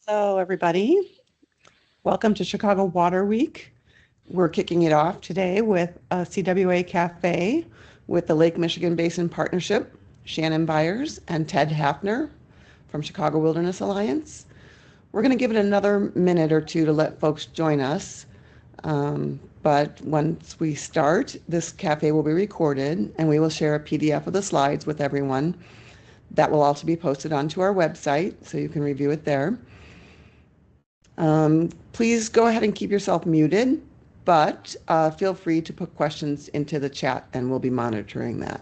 Hello, everybody. Welcome to Chicago Water Week. We're kicking it off today with a CWA Café with the Lake Michigan Basin Partnership, Shannon Byers and Ted Hafner from Chicago Wilderness Alliance. We're going to give it another minute or two to let folks join us. But once we start, this cafe will be recorded and we will share a PDF of the slides with everyone. That will also be posted onto our website, so you can review it there. Please go ahead and keep yourself muted, but feel free to put questions into the chat and we'll be monitoring that.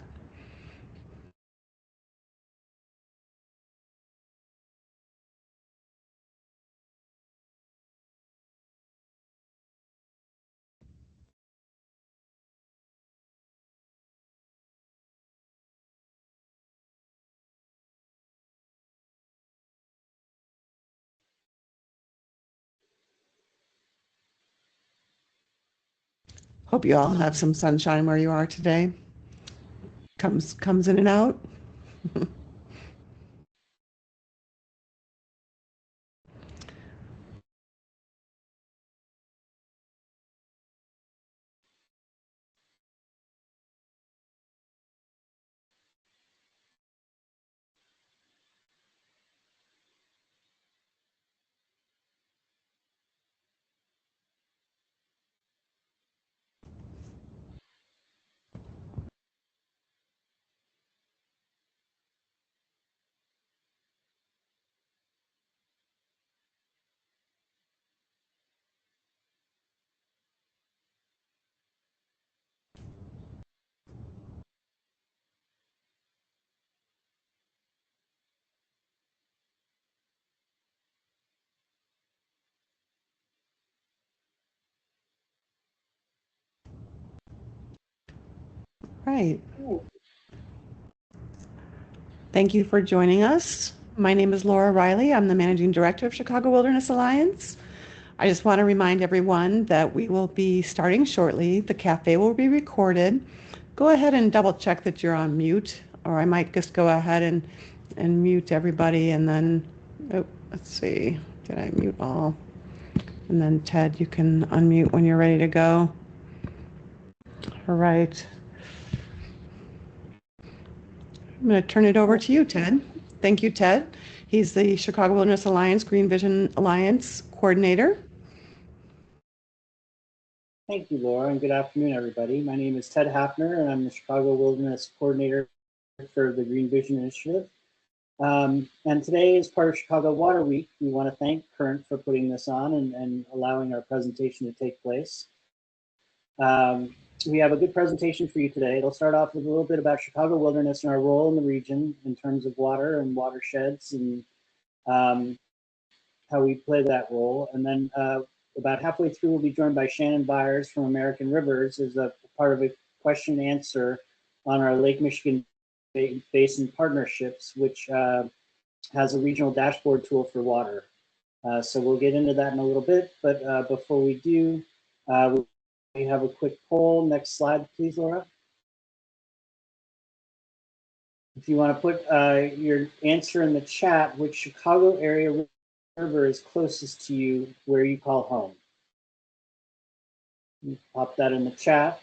Hope you all have some sunshine where you are today. Comes in and out. Right. Thank you for joining us. My name is Laura Riley. I'm the Managing Director of Chicago Wilderness Alliance. I just want to remind everyone that we will be starting shortly. The cafe will be recorded. Go ahead and double check that you're on mute, or I might just go ahead and mute everybody and then, oh, let's see, did I mute all? And then Ted, you can unmute when you're ready to go. All right. I'm going to turn it over to you, Ted. Thank you, Ted. He's the Chicago Wilderness Alliance Green Vision Alliance Coordinator. Thank you, Laura, and good afternoon, everybody. My name is Ted Hafner, and I'm the Chicago Wilderness Coordinator for the Green Vision Initiative. And today, as part of Chicago Water Week, we want to thank Current for putting this on and allowing our presentation to take place. We have a good presentation for you today. It'll start off with a little bit about Chicago Wilderness and our role in the region in terms of water and watersheds and how we play that role. And then about halfway through, we'll be joined by Shannon Byers from American Rivers as a part of a question and answer on our Lake Michigan Basin partnerships, which has a regional dashboard tool for water. So we'll get into that in a little bit, but before we do, we have a quick poll. Next slide, please, Laura. If you want to put your answer in the chat, which Chicago area river is closest to you where you call home? You pop that in the chat.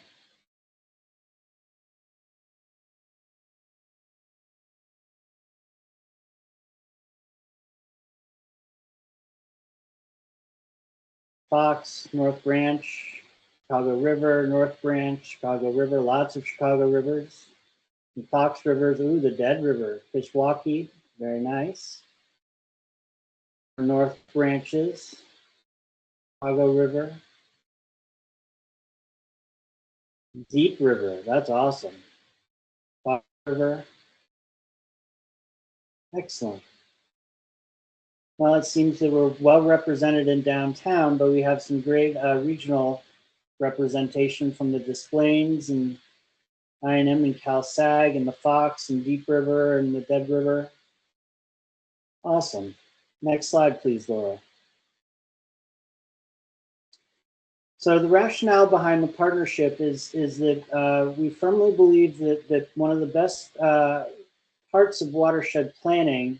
Fox, North Branch, Chicago River, North Branch, Chicago River, lots of Chicago rivers. And Fox rivers, ooh, the Dead River, Fishwaukee, very nice. North branches, Chicago River. Deep River, that's awesome. Fox River, excellent. Well, it seems that we're well represented in downtown, but we have some great regional representation from the Des Plaines and I&M and CalSag and the Fox and Deep River and the Dead River. Awesome. Next slide, please, Laura. So the rationale behind the partnership is that we firmly believe that one of the best parts of watershed planning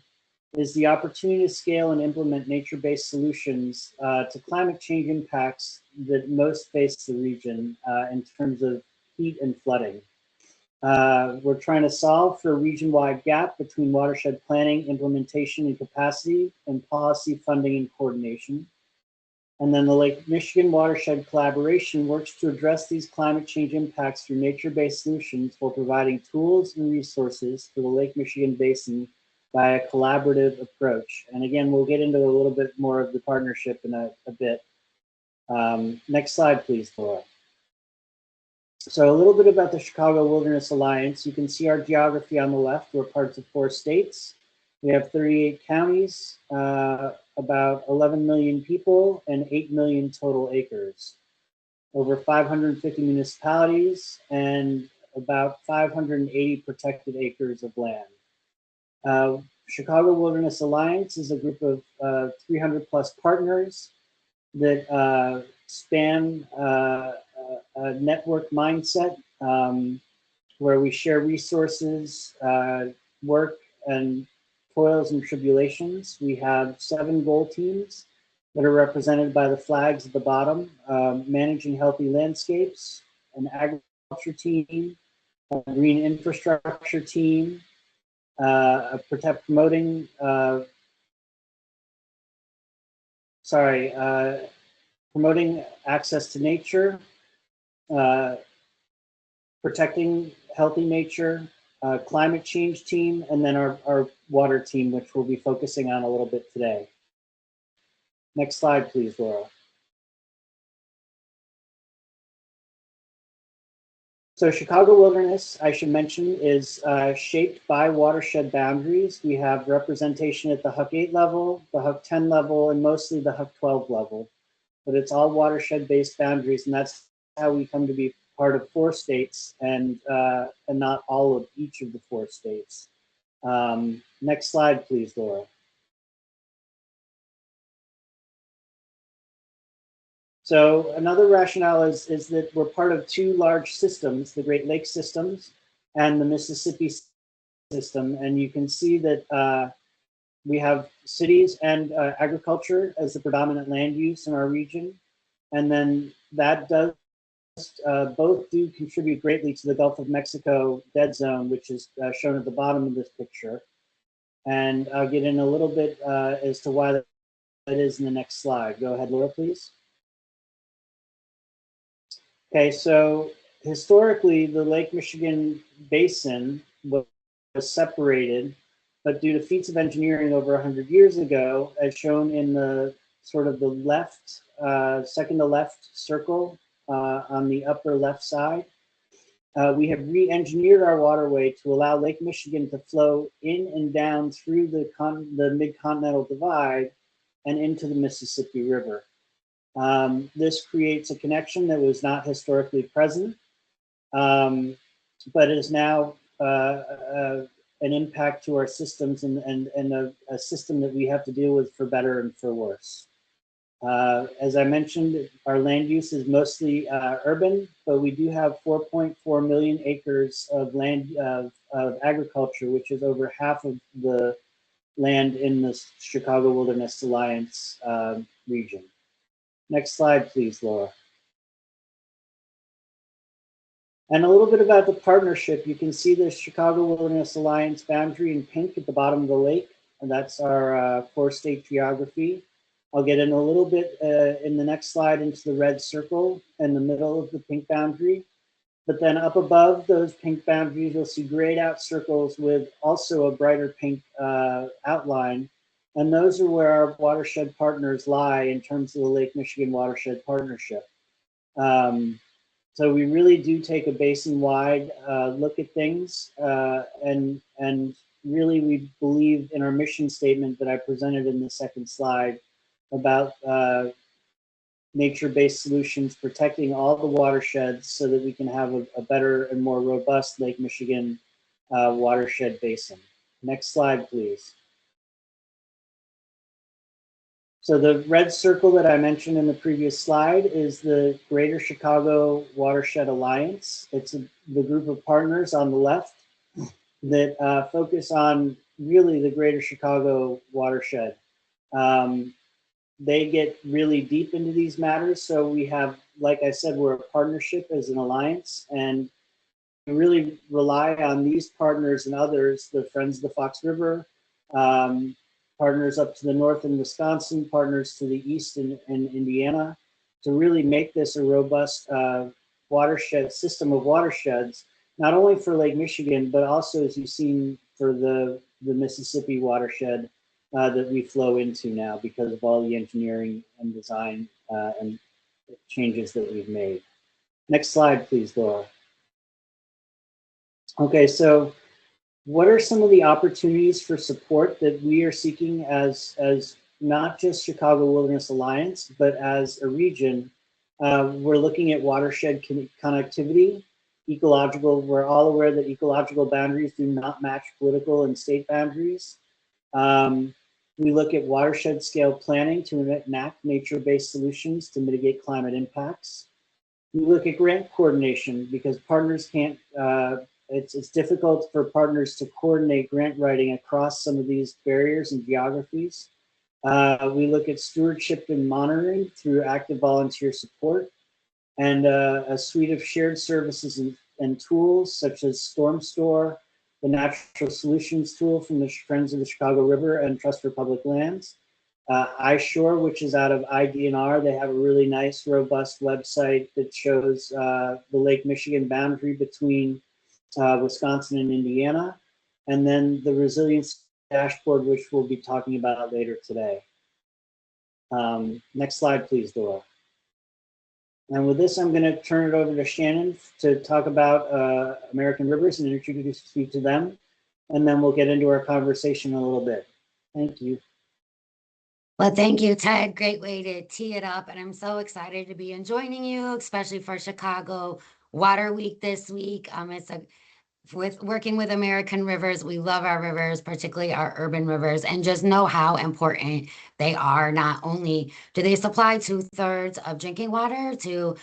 is the opportunity to scale and implement nature-based solutions to climate change impacts that most face the region in terms of heat and flooding. We're trying to solve for a region-wide gap between watershed planning, implementation, and capacity, and policy funding and coordination. And then the Lake Michigan Watershed Collaboration works to address these climate change impacts through nature-based solutions while providing tools and resources for the Lake Michigan Basin by a collaborative approach. And again, we'll get into a little bit more of the partnership in a bit. Next slide, please, Laura. So a little bit about the Chicago Wilderness Alliance. You can see our geography on the left. We're parts of 4 states. We have 38 counties, about 11 million people, and 8 million total acres. Over 550 municipalities, and about 580 protected acres of land. Chicago Wilderness Alliance is a group of 300 plus partners that span a network mindset where we share resources, work, and toils and tribulations. We have 7 goal teams that are represented by the flags at the bottom: managing healthy landscapes, an agriculture team, a green infrastructure team, promoting access to nature, protecting healthy nature, climate change team, and then our water team, which we'll be focusing on a little bit today. Next slide, please, Laura. So Chicago Wilderness, I should mention, is shaped by watershed boundaries. We have representation at the HUC 8 level, the HUC 10 level, and mostly the HUC 12 level. But it's all watershed-based boundaries, and that's how we come to be part of 4 states and not all of each of the 4 states. Next slide, please, Laura. So another rationale is that we're part of 2 large systems, the Great Lakes systems and the Mississippi system. And you can see that we have cities and agriculture as the predominant land use in our region. And then that does both do contribute greatly to the Gulf of Mexico dead zone, which is shown at the bottom of this picture. And I'll get in a little bit as to why that is in the next slide. Go ahead, Laura, please. Okay, so historically, the Lake Michigan Basin was separated, but due to feats of engineering over 100 years ago, as shown in the sort of the left, second to left circle on the upper left side, we have re-engineered our waterway to allow Lake Michigan to flow in and down through the mid-continental divide and into the Mississippi River. This creates a connection that was not historically present, but is now an impact to our systems and a system that we have to deal with for better and for worse. As I mentioned, our land use is mostly urban, but we do have 4.4 million acres of land of agriculture, which is over half of the land in the Chicago Wilderness Alliance region. Next slide, please, Laura. And a little bit about the partnership. You can see the Chicago Wilderness Alliance boundary in pink at the bottom of the lake, and that's our 4-state geography. I'll get in a little bit in the next slide into the red circle in the middle of the pink boundary. But then up above those pink boundaries, you'll see grayed out circles with also a brighter pink outline. And those are where our watershed partners lie in terms of the Lake Michigan Watershed Partnership. So we really do take a basin-wide look at things, and really we believe in our mission statement that I presented in the second slide about nature-based solutions protecting all the watersheds so that we can have a better and more robust Lake Michigan watershed basin. Next slide, please. So the red circle that I mentioned in the previous slide is the Greater Chicago Watershed Alliance. It's the group of partners on the left that focus on really the greater Chicago watershed. They get really deep into these matters. So we have, like I said, we're a partnership as an alliance, and we really rely on these partners and others, the Friends of the Fox River, partners up to the north in Wisconsin, partners to the east in Indiana, to really make this a robust watershed system of watersheds, not only for Lake Michigan, but also, as you've seen, for the Mississippi watershed that we flow into now because of all the engineering and design and changes that we've made. Next slide, please, Laura. Okay, so what are some of the opportunities for support that we are seeking as not just Chicago Wilderness Alliance, but as a region? We're looking at watershed connectivity, ecological. We're all aware that ecological boundaries do not match political and state boundaries. We look at watershed scale planning to enact nature-based solutions to mitigate climate impacts. We look at grant coordination because partners can't, it's difficult for partners to coordinate grant writing across some of these barriers and geographies. We look at stewardship and monitoring through active volunteer support, and a suite of shared services and tools such as Storm Store, the Natural Solutions tool from the Friends of the Chicago River and Trust for Public Lands. iShore, which is out of IDNR, they have a really nice, robust website that shows the Lake Michigan boundary between Wisconsin and Indiana, and then the resilience dashboard, which we'll be talking about later today. Next slide, please, Dora. And with this, I'm going to turn it over to Shannon to talk about American Rivers and introduce you to them, and then we'll get into our conversation a little bit. Thank you. Well, thank you, Ted. Great way to tee it up. And I'm so excited to be joining you, especially for Chicago Water Week this week. With working with American Rivers, we love our rivers, particularly our urban rivers, and just know how important they are. Not only do they supply 2/3 of drinking water to,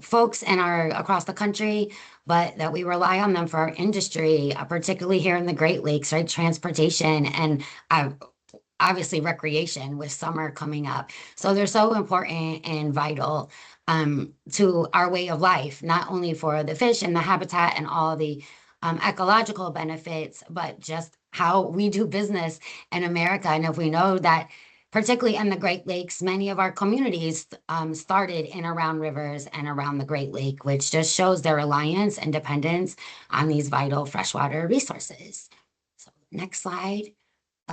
folks across the country, but that we rely on them for our industry, particularly here in the Great Lakes, right? Transportation and obviously recreation with summer coming up. So they're so important and vital to our way of life, not only for the fish and the habitat and all the ecological benefits, but just how we do business in America. And if we know that, particularly in the Great Lakes, many of our communities started in around rivers and around the Great Lake, which just shows their reliance and dependence on these vital freshwater resources. So next slide.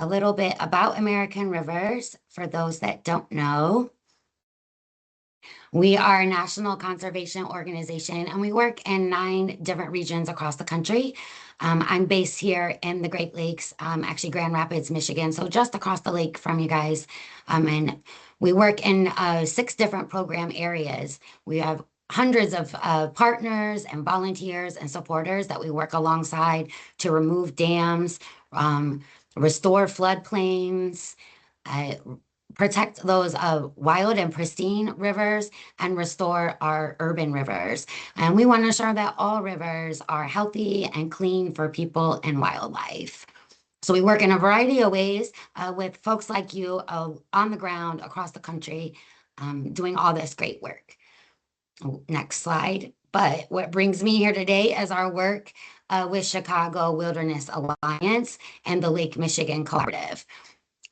A little bit about American Rivers for those that don't know. We are a national conservation organization, and we work in 9 different regions across the country. I'm based here in the Great Lakes, actually Grand Rapids, Michigan, so just across the lake from you guys. And we work in 6 different program areas. We have hundreds of partners and volunteers and supporters that we work alongside to remove dams, restore floodplains, protect those wild and pristine rivers, and restore our urban rivers. And we want to ensure that all rivers are healthy and clean for people and wildlife. So we work in a variety of ways with folks like you on the ground across the country doing all this great work. Next slide. But what brings me here today is our work with Chicago Wilderness Alliance and the Lake Michigan Collaborative.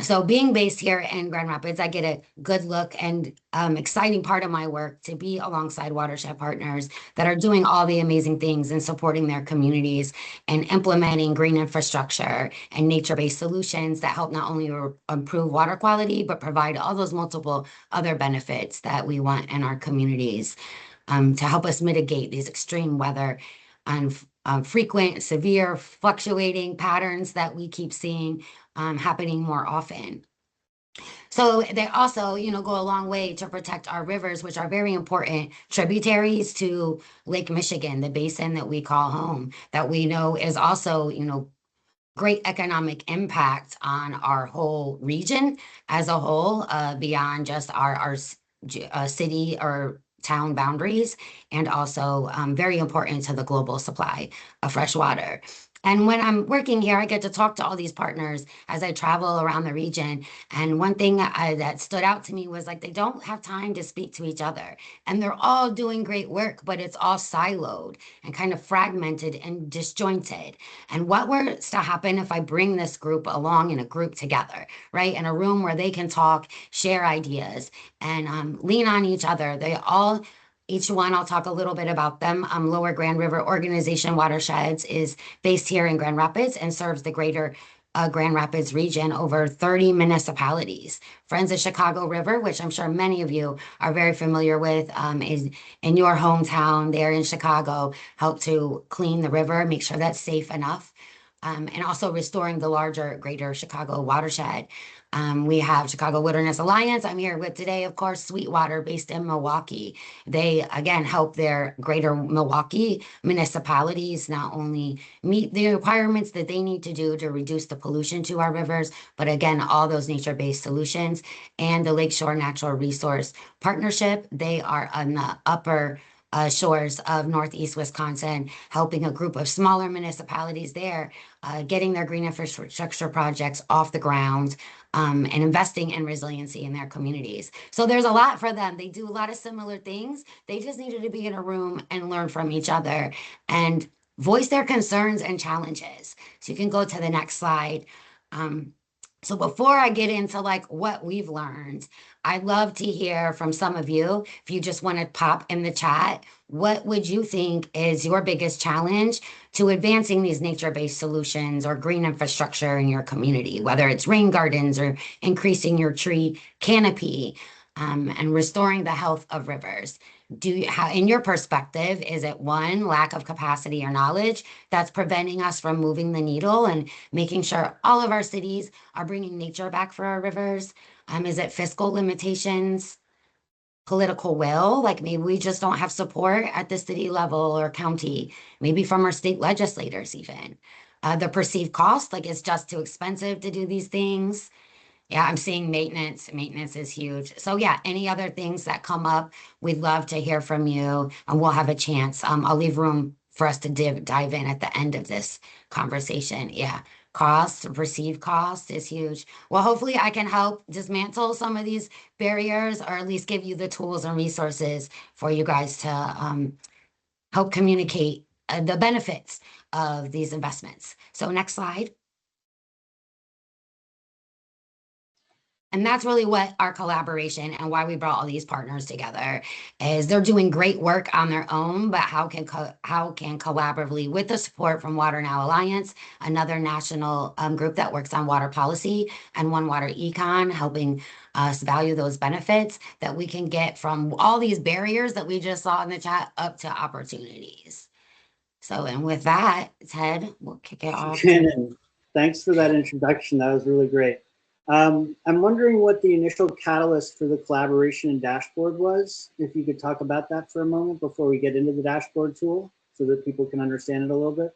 So being based here in Grand Rapids, I get a good look and exciting part of my work to be alongside watershed partners that are doing all the amazing things and supporting their communities and implementing green infrastructure and nature-based solutions that help not only improve water quality, but provide all those multiple other benefits that we want in our communities to help us mitigate these extreme weather and frequent, severe, fluctuating patterns that we keep seeing happening more often. So they also, go a long way to protect our rivers, which are very important tributaries to Lake Michigan, the basin that we call home, that we know is also, great economic impact on our whole region as a whole, beyond just our city or town boundaries, and also very important to the global supply of fresh water. And when I'm working here, I get to talk to all these partners as I travel around the region. And one thing that stood out to me was like they don't have time to speak to each other. And they're all doing great work, but it's all siloed and kind of fragmented and disjointed. And what were to happen if I bring this group along in a group together, right? In a room where they can talk, share ideas, and lean on each other. Each one, I'll talk a little bit about them. Lower Grand River Organization Watersheds is based here in Grand Rapids and serves the greater Grand Rapids region, over 30 municipalities. Friends of Chicago River, which I'm sure many of you are very familiar with, is in your hometown there in Chicago, help to clean the river, make sure that's safe enough. And also restoring the larger greater Chicago watershed. We have Chicago Wilderness Alliance. I'm here with today, of course, Sweetwater, based in Milwaukee. They, again, help their greater Milwaukee municipalities not only meet the requirements that they need to do to reduce the pollution to our rivers, but again, all those nature-based solutions. And the Lakeshore Natural Resource Partnership, they are on the upper shores of Northeast Wisconsin, helping a group of smaller municipalities there, getting their green infrastructure projects off the ground, and investing in resiliency in their communities. So there's a lot for them. They do a lot of similar things. They just needed to be in a room and learn from each other and voice their concerns and challenges. So you can go to the next slide. So before I get into like what we've learned, I'd love to hear from some of you. If you just want to pop in the chat, what would you think is your biggest challenge to advancing these nature-based solutions or green infrastructure in your community, whether it's rain gardens or increasing your tree canopy, and restoring the health of rivers? In your perspective, is it one, lack of capacity or knowledge that's preventing us from moving the needle and making sure all of our cities are bringing nature back for our rivers? Is it fiscal limitations, political will? Like maybe we just don't have support at the city level or county, maybe from our state legislators even. The perceived cost, like it's just too expensive to do these things. Yeah, I'm seeing maintenance. Maintenance is huge. So yeah, any other things that come up, we'd love to hear from you, and we'll have a chance. I'll leave room for us to dive in at the end of this conversation. Yeah, cost, perceived cost is huge. Well, hopefully I can help dismantle some of these barriers, or at least give you the tools and resources for you guys to help communicate the benefits of these investments. So next slide. And that's really what our collaboration and why we brought all these partners together is they're doing great work on their own, but how can collaboratively with the support from Water Now Alliance, another national group that works on water policy, and One Water Econ, helping us value those benefits that we can get from all these barriers that we just saw in the chat up to opportunities. So, and with that, Ted, we'll kick it off. Shannon, thanks for that introduction. That was really great. I'm wondering what the initial catalyst for the collaboration and dashboard was. If you could talk about that for a moment before we get into the dashboard tool so that people can understand it a little bit.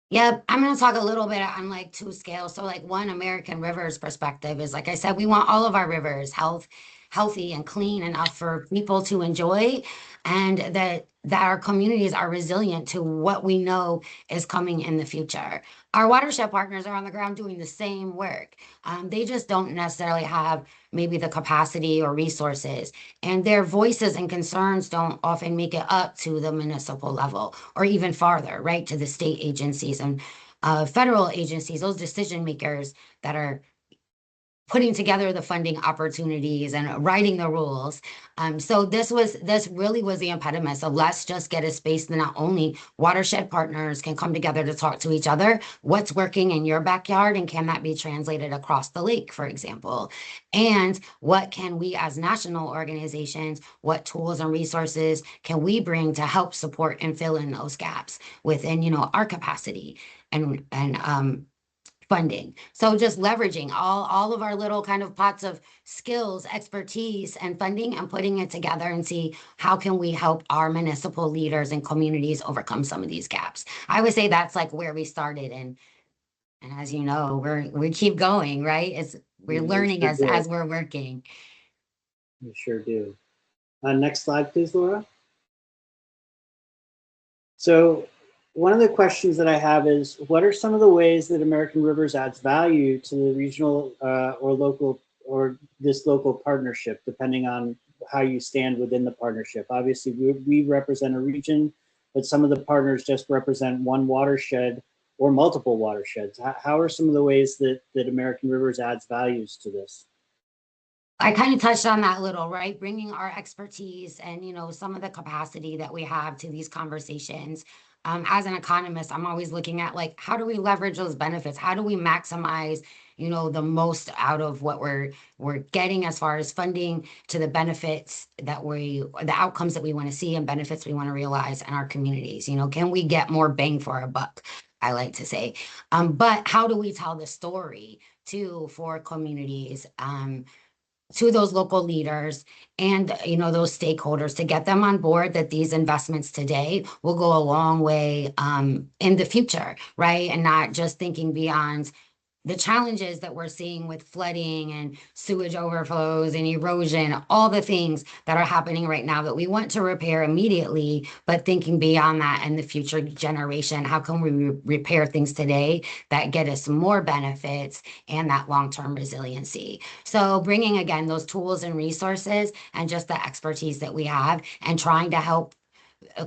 Yeah, I'm going to talk a little bit on like two scales. So like one American Rivers perspective is, like I said, we want all of our rivers healthy and clean enough for people to enjoy, and that our communities are resilient to what we know is coming in the future. Our watershed partners are on the ground doing the same work. They just don't necessarily have maybe the capacity or resources, and their voices and concerns don't often make it up to the municipal level or even farther, right, to the state agencies and federal agencies, those decision makers that are putting together the funding opportunities and writing the rules. So this really was the impediment. So let's just get a space that not only watershed partners can come together to talk to each other, what's working in your backyard, and can that be translated across the lake, for example? And what can we as national organizations, what tools and resources can we bring to help support and fill in those gaps within, our capacity and funding. So just leveraging all of our little kind of pots of skills, expertise, and funding, and putting it together and see how can we help our municipal leaders and communities overcome some of these gaps. I would say that's like where we started, and as you know, we keep going, right? We're learning as we're working. We sure do. Next slide, please, Laura. So one of the questions that I have is, what are some of the ways that American Rivers adds value to the regional or local or this local partnership, depending on how you stand within the partnership? Obviously, we represent a region, but some of the partners just represent one watershed or multiple watersheds. How are some of the ways that American Rivers adds values to this? I kind of touched on that a little, right? Bringing our expertise and, some of the capacity that we have to these conversations. As an economist, I'm always looking at like, how do we leverage those benefits? How do we maximize, the most out of what we're getting as far as funding to the benefits the outcomes that we want to see and benefits we want to realize in our communities? Can we get more bang for our buck? I like to say, but how do we tell the story too for communities? To those local leaders and those stakeholders to get them on board that these investments today will go a long way in the future, right? And not just thinking beyond the challenges that we're seeing with flooding and sewage overflows and erosion, all the things that are happening right now that we want to repair immediately, but thinking beyond that and the future generation, how can we repair things today that get us more benefits and that long-term resiliency? So bringing again those tools and resources and just the expertise that we have and trying to help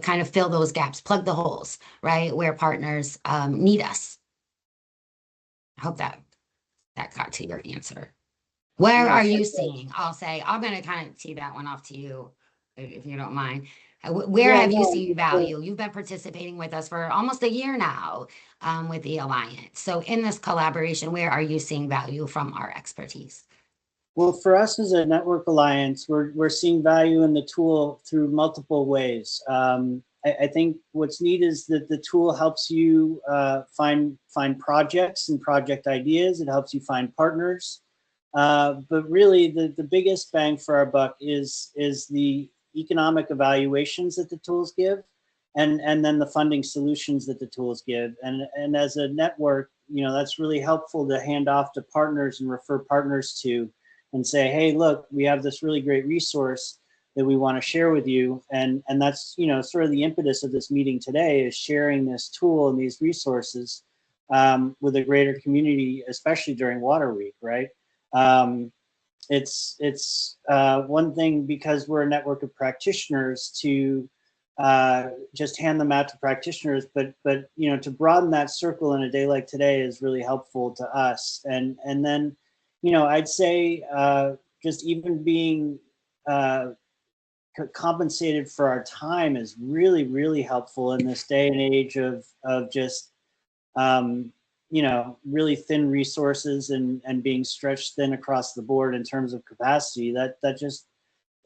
kind of fill those gaps, plug the holes, right, where partners need us. I hope that got to your answer. Where Yes, are you it does. seeing? I'll say, I'm going to kind of tee that one off to you, if you don't mind. Where Yeah, have you no, seen value? You've been participating with us for almost a year now with the Alliance. So in this collaboration, where are you seeing value from our expertise? well, for us as a network alliance, we're seeing value in the tool through multiple ways. I think what's neat is that the tool helps you find projects and project ideas. It helps you find partners. But really, the biggest bang for our buck is the economic evaluations that the tools give, and then the funding solutions that the tools give. And as a network, that's really helpful to hand off to partners and refer partners to, and say, hey, look, we have this really great resource that we want to share with you. And that's, sort of the impetus of this meeting today, is sharing this tool and these resources with a greater community, especially during Water Week, right? It's one thing, because we're a network of practitioners, to just hand them out to practitioners, but to broaden that circle in a day like today is really helpful to us. And then, I'd say just even being compensated for our time is really, really helpful in this day and age of just really thin resources and being stretched thin across the board in terms of capacity. That just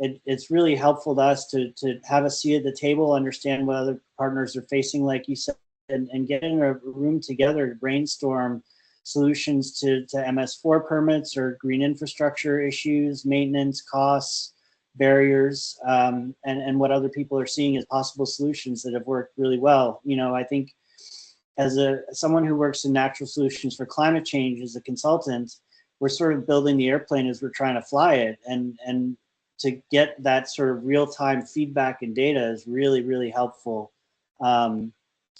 it's really helpful to us to have a seat at the table, understand what other partners are facing, like you said, and get in a room together to brainstorm solutions to MS4 permits or green infrastructure issues, maintenance costs, barriers, and what other people are seeing as possible solutions that have worked really well. I think as someone who works in natural solutions for climate change as a consultant, we're sort of building the airplane as we're trying to fly it, and to get that sort of real-time feedback and data is really, really helpful.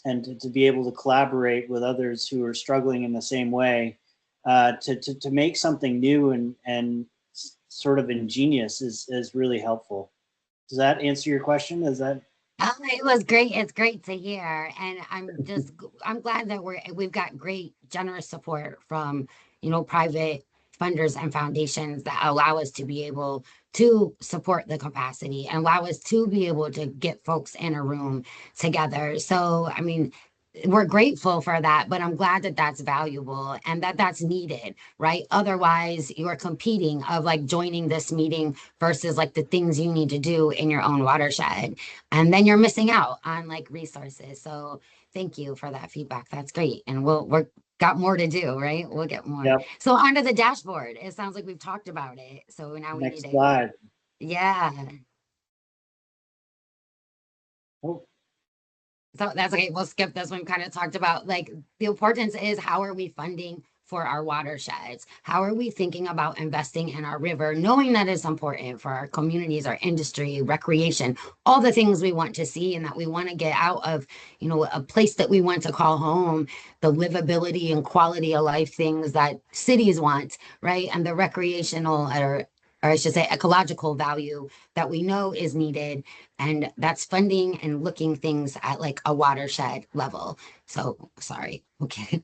And to be able to collaborate with others who are struggling in the same way, to make something new and sort of ingenious is really helpful. Does that answer your question? Is that? It was great. It's great to hear. And I'm glad that we've got great, generous support from, private funders and foundations that allow us to be able to support the capacity and allow us to be able to get folks in a room together. So, I mean, we're grateful for that, but I'm glad that that's valuable and that that's needed, right? Otherwise, you're competing of like joining this meeting versus like the things you need to do in your own watershed. And then you're missing out on like resources. So thank you for that feedback. That's great. And we're got more to do, right? We'll get more. Yep. So onto the dashboard. It sounds like we've talked about it. So now we Next need to, slide. yeah. Oh, So that's okay. We'll skip this one. Kind of talked about like the importance is how are we funding for our watersheds? How are we thinking about investing in our river, knowing that it's important for our communities, our industry, recreation, all the things we want to see and that we want to get out of, a place that we want to call home, the livability and quality of life things that cities want, right? And the recreational or I should say ecological value that we know is needed. And that's funding and looking things at like a watershed level. So sorry. Okay.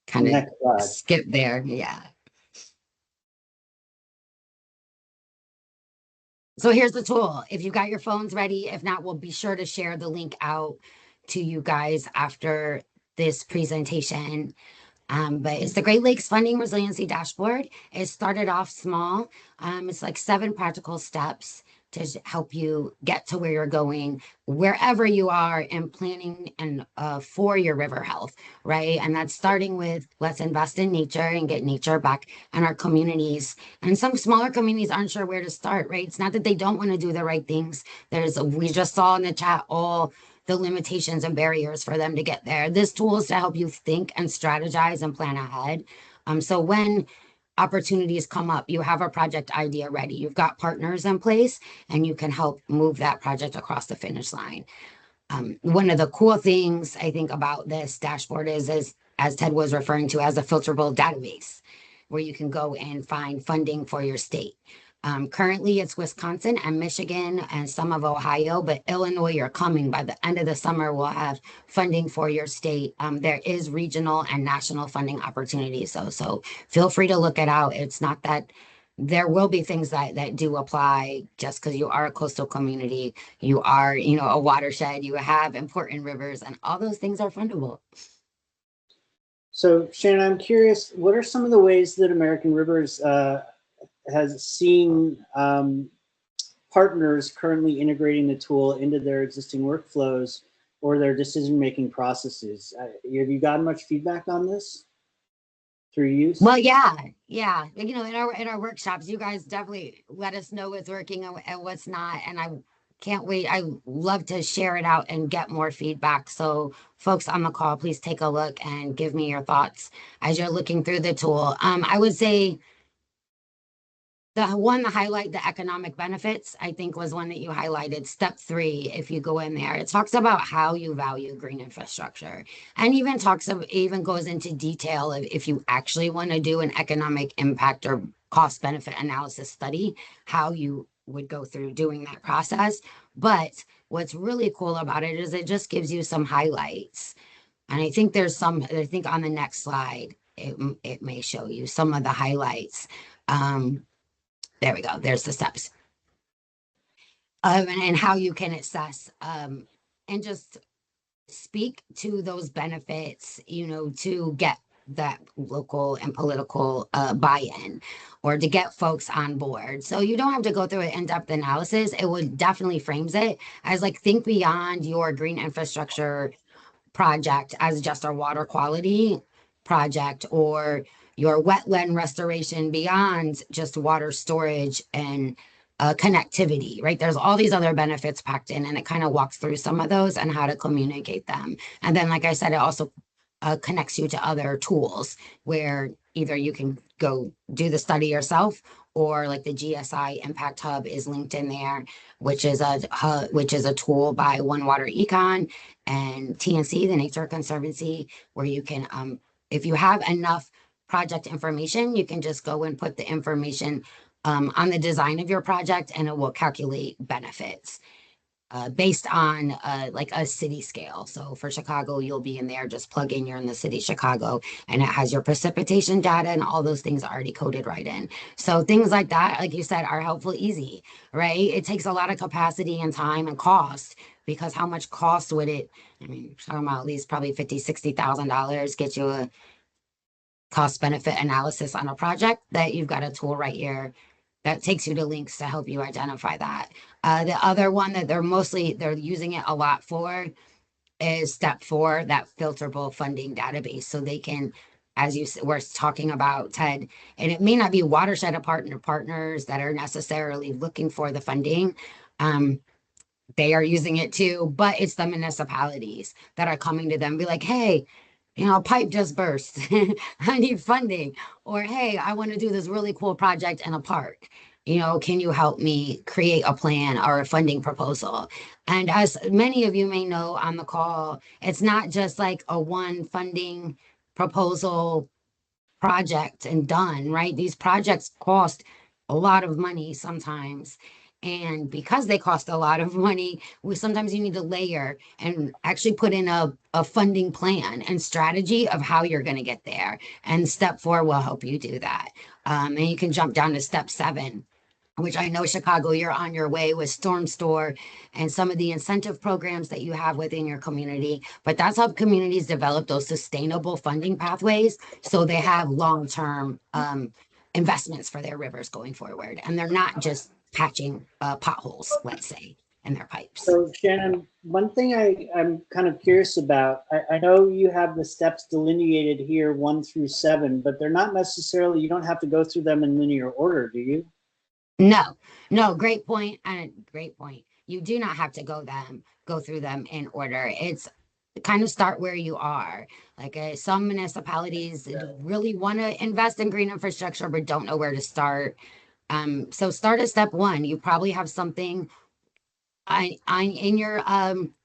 Kind of Next slide. skip there. Yeah. So here's the tool. If you got your phones ready, if not, we'll be sure to share the link out to you guys after this presentation. But it's the Great Lakes Funding Resiliency Dashboard. It started off small. It's like 7 practical steps to help you get to where you're going, wherever you are in planning and for your river health, right? And that's starting with let's invest in nature and get nature back in our communities. And some smaller communities aren't sure where to start, right? It's not that they don't want to do the right things. We just saw in the chat all the limitations and barriers for them to get there. This tool is to help you think and strategize and plan ahead. So when opportunities come up, you have a project idea ready, you've got partners in place, and you can help move that project across the finish line. One of the cool things I think about this dashboard is as Ted was referring to as a filterable database where you can go and find funding for your state. Currently, it's Wisconsin and Michigan and some of Ohio, but Illinois are coming. By the end of the summer, we'll have funding for your state. There is regional and national funding opportunities. So feel free to look it out. It's not that there will be things that do apply just because you are a coastal community, you are, a watershed, you have important rivers, and all those things are fundable. So Shannon, I'm curious, what are some of the ways that American Rivers has seen partners currently integrating the tool into their existing workflows or their decision-making processes? Have you gotten much feedback on this through use? Well, yeah. In our workshops, you guys definitely let us know what's working and what's not. And I can't wait. I love to share it out and get more feedback. So folks on the call, please take a look and give me your thoughts as you're looking through the tool. I would say the highlight, the economic benefits, I think was one that you highlighted. Step 3, if you go in there, it talks about how you value green infrastructure, and even goes into detail of if you actually want to do an economic impact or cost benefit analysis study, how you would go through doing that process. But what's really cool about it is it just gives you some highlights. And I think I think on the next slide, it may show you some of the highlights. There we go. There's the steps. And how you can assess and just speak to those benefits, to get that local and political buy-in or to get folks on board. So you don't have to go through an in-depth analysis. It would definitely frames it as like think beyond your green infrastructure project as just a water quality project or your wetland restoration beyond just water storage and connectivity, right? There's all these other benefits packed in, and it kind of walks through some of those and how to communicate them. And then, like I said, it also connects you to other tools where either you can go do the study yourself or like the GSI Impact Hub is linked in there, which is a tool by One Water Econ and TNC, the Nature Conservancy, where you can, if you have enough project information, you can just go and put the information on the design of your project and it will calculate benefits based on like a city scale. So for Chicago, you'll be in there, just plug in, you're in the city of Chicago, and it has your precipitation data and all those things already coded right in. So things like that, like you said, are helpful, easy, right? It takes a lot of capacity and time and cost, because how much cost would it, I mean, talking about at least probably $50,000, $60,000 get you a cost benefit analysis on a project that you've got a tool right here that takes you to links to help you identify that. The other one that they're using it a lot for is step 4, that filterable funding database. So they can, as you were talking about, Ted, and it may not be watershed partners that are necessarily looking for the funding. They are using it too, but it's the municipalities that are coming to them, be like, hey, a pipe just burst. I need funding. Or, hey, I want to do this really cool project in a park. Can you help me create a plan or a funding proposal? And as many of you may know on the call, it's not just like a one funding proposal project and done, right? These projects cost a lot of money sometimes. And because they cost a lot of money, sometimes you need to layer and actually put in a funding plan and strategy of how you're going to get there. And step 4 will help you do that. And you can jump down to step 7, which I know Chicago, you're on your way with Storm Store and some of the incentive programs that you have within your community. But that's how communities develop those sustainable funding pathways so they have long-term investments for their rivers going forward. And they're not just patching potholes, let's say, in their pipes. So Shannon, one thing I'm kind of curious about, I know you have the steps delineated here 1 through 7, but they're not necessarily, you don't have to go through them in linear order, do you? No, great point. And great point. You do not have to go through them in order. It's kind of start where you are. Like some municipalities really want to invest in green infrastructure, but don't know where to start. So start at step 1. You probably have something in your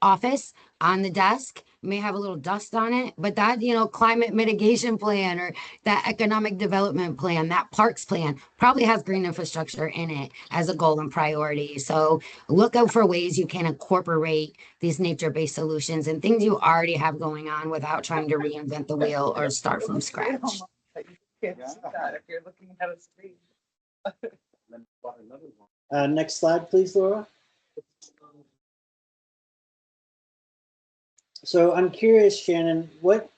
office on the desk. May have a little dust on it, but that climate mitigation plan or that economic development plan, that parks plan probably has green infrastructure in it as a goal and priority. So look out for ways you can incorporate these nature-based solutions and things you already have going on without trying to reinvent the wheel or start from scratch. Next slide, please, Laura. So I'm curious, Shannon, what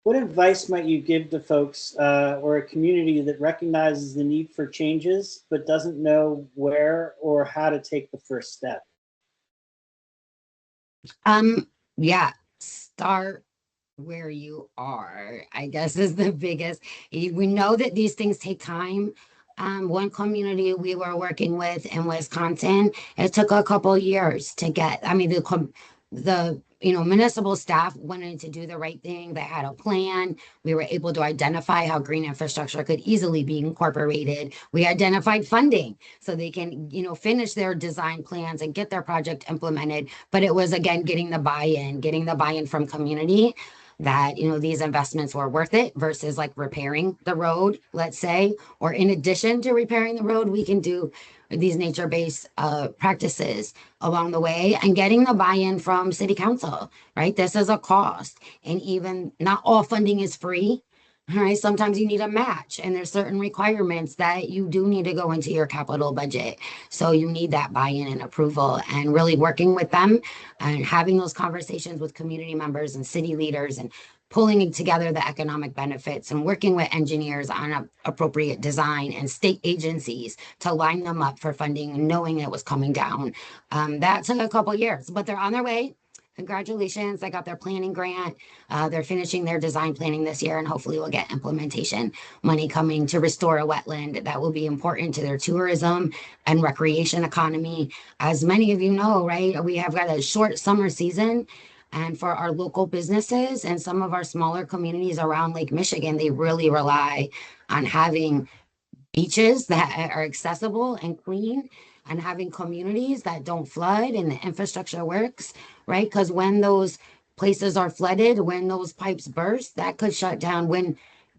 advice might you give to folks or a community that recognizes the need for changes but doesn't know where or how to take the first step? Yeah, start where you are, I guess, is the biggest. We know that these things take time. One community we were working with in Wisconsin, it took a couple years to get. I mean, the municipal staff wanted to do the right thing. They had a plan. We were able to identify how green infrastructure could easily be incorporated. We identified funding so they can finish their design plans and get their project implemented. But it was again getting the buy-in from community that these investments were worth it versus like repairing the road, let's say, or in addition to repairing the road, we can do these nature-based practices along the way and getting the buy-in from city council, right? This is a cost, and even not all funding is free. All right, sometimes you need a match, and there's certain requirements that you do need to go into your capital budget. So you need that buy-in and approval, and really working with them and having those conversations with community members and city leaders and pulling together the economic benefits and working with engineers on appropriate design and state agencies to line them up for funding, knowing it was coming down. That took a couple years, but they're on their way. Congratulations, they got their planning grant. They're finishing their design planning this year, and hopefully we'll get implementation money coming to restore a wetland that will be important to their tourism and recreation economy. As many of you know, right, we have got a short summer season. And for our local businesses and some of our smaller communities around Lake Michigan, they really rely on having beaches that are accessible and clean and having communities that don't flood and the infrastructure works, right? Because when those places are flooded, when those pipes burst, that could shut down. When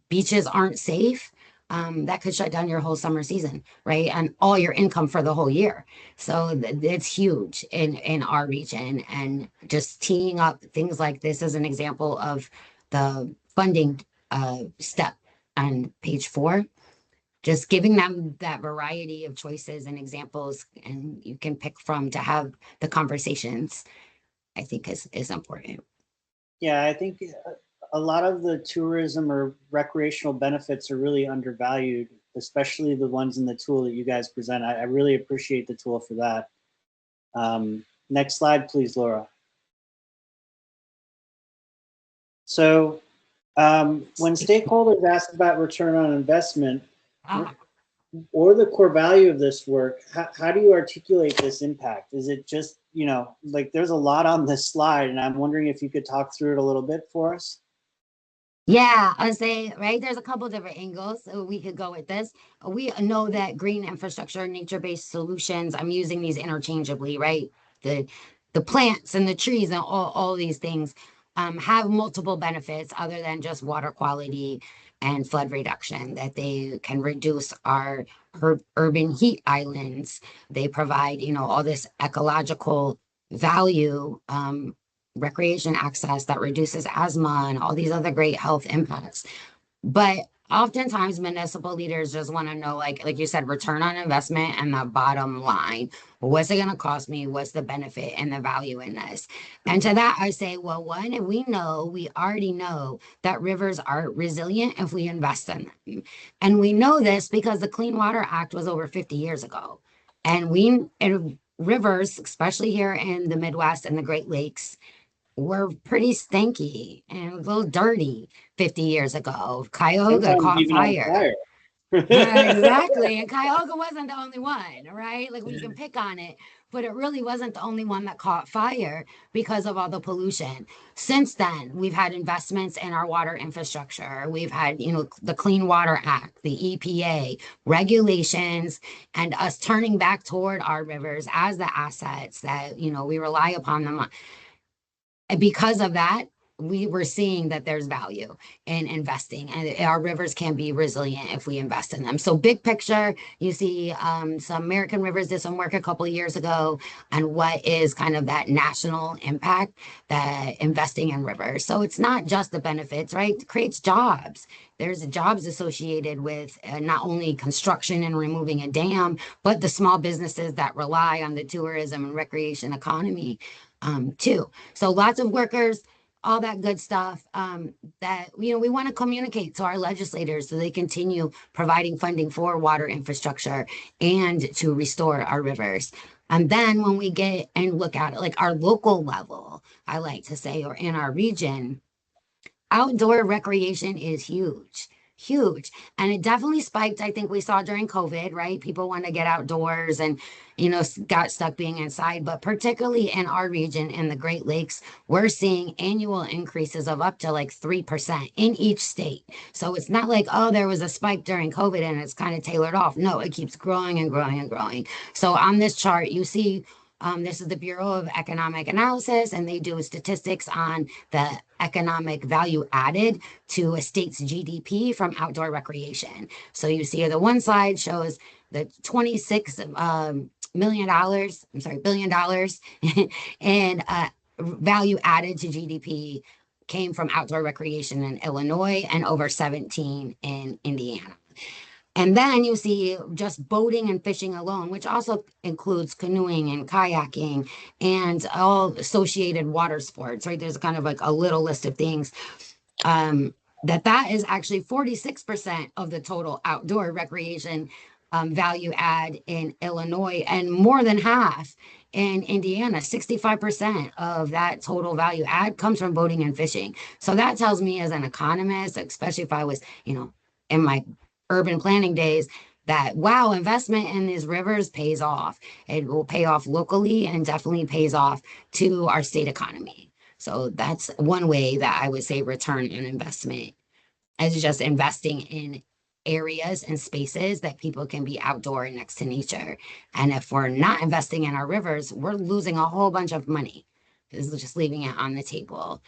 beaches aren't safe, that could shut down your whole summer season, right? And all your income for the whole year. So it's huge in our region. And just teeing up things like this as an example of the funding step on page 4, just giving them that variety of choices and examples and you can pick from to have the conversations, I think is important. Yeah, I think a lot of the tourism or recreational benefits are really undervalued, especially the ones in the tool that you guys present. I really appreciate the tool for that. Next slide, please, Laura. So when stakeholders ask about return on investment or the core value of this work, how do you articulate this impact? Is it just, like there's a lot on this slide and I'm wondering if you could talk through it a little bit for us? Yeah, I say, right, there's a couple different angles so we could go with this. We know that green infrastructure, nature-based solutions, I'm using these interchangeably, right? The the plants and the trees and all these things have multiple benefits other than just water quality and flood reduction, that they can reduce our urban heat islands. They provide, all this ecological value, recreation access that reduces asthma and all these other great health impacts. But oftentimes municipal leaders just want to know, like you said, return on investment and the bottom line. What's it going to cost me? What's the benefit and the value in this? And to that, I say, well, one, we already know that rivers are resilient if we invest in them. And we know this because the Clean Water Act was over 50 years ago. And rivers, especially here in the Midwest and the Great Lakes, were pretty stinky and a little dirty 50 years ago. Cuyahoga Sometimes caught even on fire. fire. Exactly. And Cuyahoga wasn't the only one, right? Like we can pick on it, but it really wasn't the only one that caught fire because of all the pollution. Since then, we've had investments in our water infrastructure. We've had, the Clean Water Act, the EPA, regulations, and us turning back toward our rivers as the assets that, we rely upon them. And because of that, we were seeing that there's value in investing, and our rivers can be resilient if we invest in them. So, big picture, you see some American Rivers did some work a couple of years ago on what is kind of that national impact that investing in rivers. So, it's not just the benefits, right? It creates jobs. There's jobs associated with not only construction and removing a dam, but the small businesses that rely on the tourism and recreation economy too. So lots of workers, all that good stuff that we want to communicate to our legislators so they continue providing funding for water infrastructure and to restore our rivers. And then when we get and look at it like our local level, I like to say, or in our region, outdoor recreation is huge, huge. And it definitely spiked. I think we saw during COVID, right? People want to get outdoors and, got stuck being inside. But particularly in our region, in the Great Lakes, we're seeing annual increases of up to like 3% in each state. So it's not like, oh, there was a spike during COVID and it's kind of tailored off. No, it keeps growing and growing and growing. So on this chart, you see this is the Bureau of Economic Analysis, and they do statistics on the economic value added to a state's GDP from outdoor recreation. So you see the one slide shows the $26 million, I'm sorry, $billion and value added to GDP came from outdoor recreation in Illinois and over 17 in Indiana. And then you see just boating and fishing alone, which also includes canoeing and kayaking and all associated water sports, right? There's kind of like a little list of things. That is actually 46% of the total outdoor recreation value add in Illinois, and more than half in Indiana. 65% of that total value add comes from boating and fishing. So that tells me, as an economist, especially if I was, in my urban planning days, that wow, investment in these rivers pays off. It will pay off locally and definitely pays off to our state economy. So that's one way that I would say return on investment, as just investing in areas and spaces that people can be outdoor and next to nature. And if we're not investing in our rivers, we're losing a whole bunch of money. This is just leaving it on the table.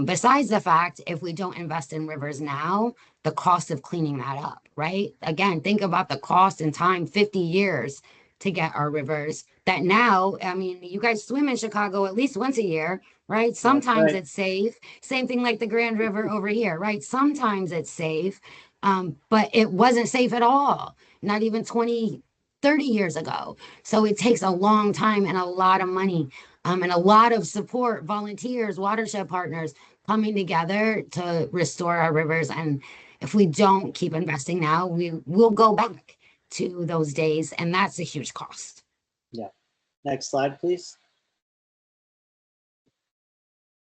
Besides the fact, if we don't invest in rivers now, the cost of cleaning that up, right? Again, think about the cost and time, 50 years to get our rivers that now, I mean, you guys swim in Chicago at least once a year, right? Sometimes Right. it's safe. Same thing like the Grand River over here, right? Sometimes it's safe, but it wasn't safe at all, not even 20, 30 years ago. So it takes a long time and a lot of money and a lot of support, volunteers, watershed partners coming together to restore our rivers. And if we don't keep investing now, we will go back to those days, and that's a huge cost. Yeah. Next slide, please.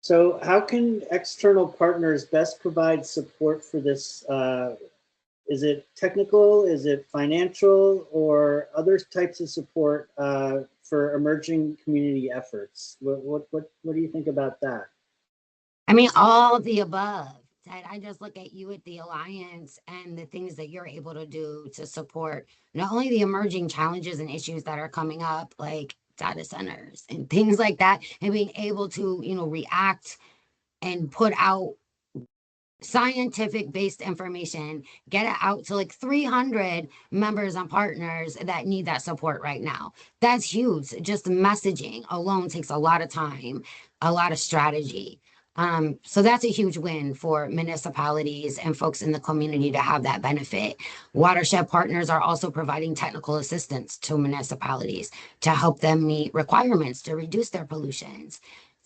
So how can external partners best provide support for this? Is it technical? Is it financial, or other types of support for emerging community efforts? What do you think about that? I mean, all of the above, Ted, I just look at you at the Alliance and the things that you're able to do to support not only the emerging challenges and issues that are coming up, like data centers and things like that, and being able to, react and put out scientific based information, get it out to like 300 members and partners that need that support right now. That's huge. Just messaging alone takes a lot of time, a lot of strategy. So that's a huge win for municipalities and folks in the community to have that benefit. Watershed partners are also providing technical assistance to municipalities to help them meet requirements to reduce their pollutions,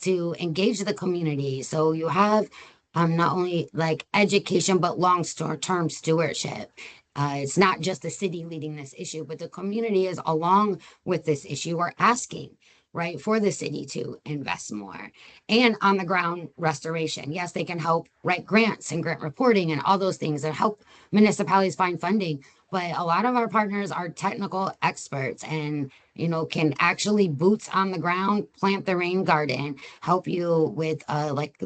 to engage the community. So you have not only like education, but long-term stewardship. It's not just the city leading this issue, but the community is along with this issue. We're asking, right, for the city to invest more and on the ground restoration. Yes, they can help write grants and grant reporting and all those things that help municipalities find funding. But a lot of our partners are technical experts and, can actually boots on the ground, plant the rain garden, help you with like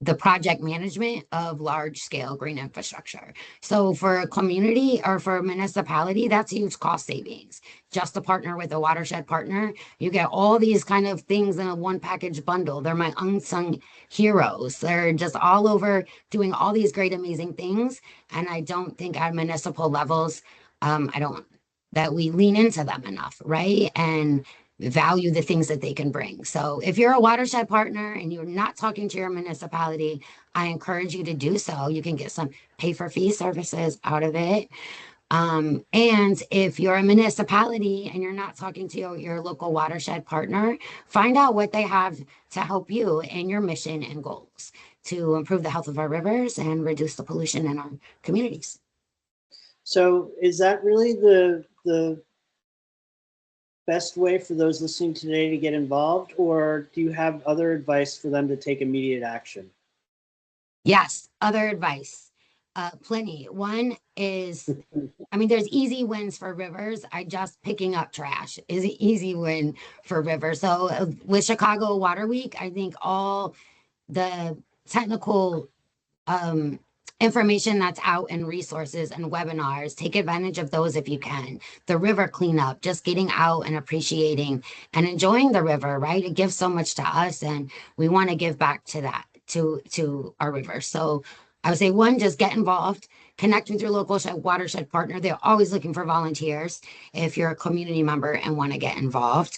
the project management of large scale green infrastructure. So for a community or for a municipality, that's huge cost savings. Just to partner with a watershed partner, you get all these kind of things in a one package bundle. They're my unsung heroes. They're just all over doing all these great, amazing things. And I don't think at municipal levels, I don't that we lean into them enough, right? And value the things that they can bring. So if you're a watershed partner and you're not talking to your municipality, I encourage you to do so. You can get some pay for fee services out of it. And if you're a municipality and you're not talking to your local watershed partner, find out what they have to help you in your mission and goals to improve the health of our rivers and reduce the pollution in our communities. So is that really the best way for those listening today to get involved, or do you have other advice for them to take immediate action? Yes, other advice. Plenty. One is, there's easy wins for rivers. Picking up trash is an easy win for rivers. So with Chicago Water Week, I think all the technical information that's out and resources and webinars, take advantage of those if you can. The river cleanup, just getting out and appreciating and enjoying the river, right? It gives so much to us, and we want to give back to that, to our river. So I would say, one, just get involved, connect with your local watershed partner. They're always looking for volunteers if you're a community member and want to get involved.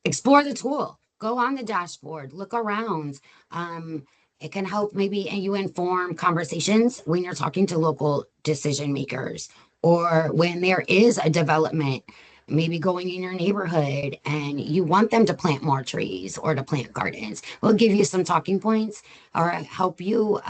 Explore the tool, go on the dashboard, look around. It can help maybe you inform conversations when you're talking to local decision makers, or when there is a development maybe going in your neighborhood and you want them to plant more trees or to plant gardens. We'll give you some talking points or help you